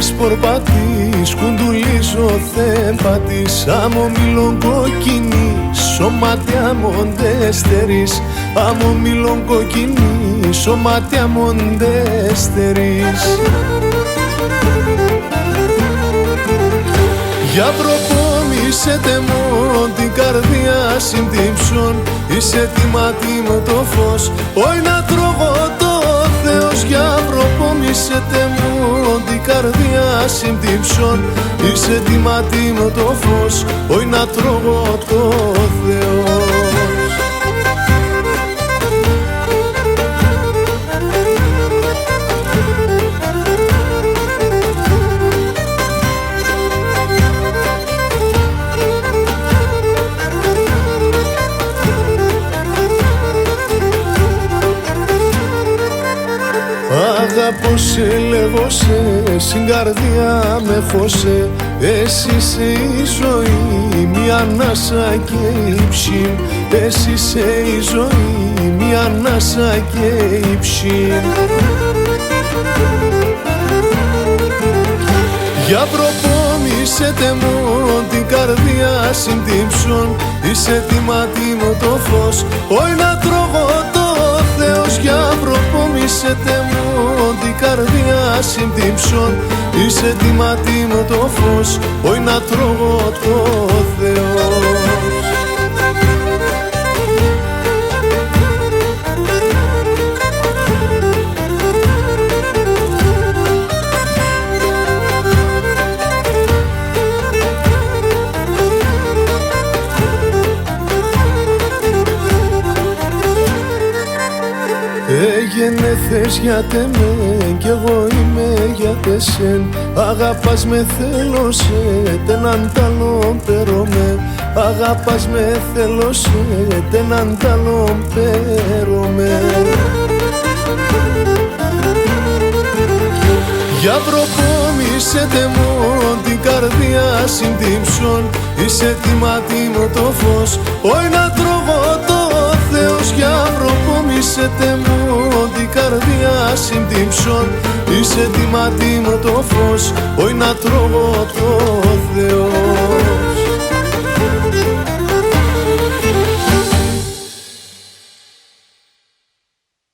σπορπατής, κουντουλίζω θέμπατης, άμμο μιλον κοκκινή, σωμάτια μοντέστερης, άμμο μιλον κοκκινή, σωμάτια μοντέστερης. Για προπόμησετε μου την καρδιά συντύψον, είσαι τιμάτι με το φως, όχι να τρώγω το Θεός. Για προπόμησετε μου την καρδιά συντύψον, είσαι τιμάτι με το φως, όχι να τρώγω το Θεός. Αγαπώ σε, λέγω σε, στην καρδιά με χώσε. Εσύ είσαι η ζωή, μια ανάσα και ύψη. Εσύ είσαι η ζωή, μια ανάσα και ύψη. Για προπόμησετε μου την καρδιά συντύψον, είσαι τιμάτι μου το φως, όχι να τρώγω το Θεός. Για προπόμησετε μου την καρδιά συντύψον, είσαι τιμάτι μου το φως, όχι να τρώγω το Θεός. Έγενε θες για με κι εγώ είμαι για τεσέν. Αγαπάς με θέλω σε τέναν ταλόν πέρωμαι. Αγαπάς με θέλω σε τέναν ταλόν πέρωμαι. Για προπόμησετε μου την καρδιά συντύψον, είσαι τιμάτι μου το φως, όχι να τρώγω το Θεός. Για προπόμησετε μου την καρδιά συντύψον, είσαι τιμάτι μου το φως, όχι να τρώγω το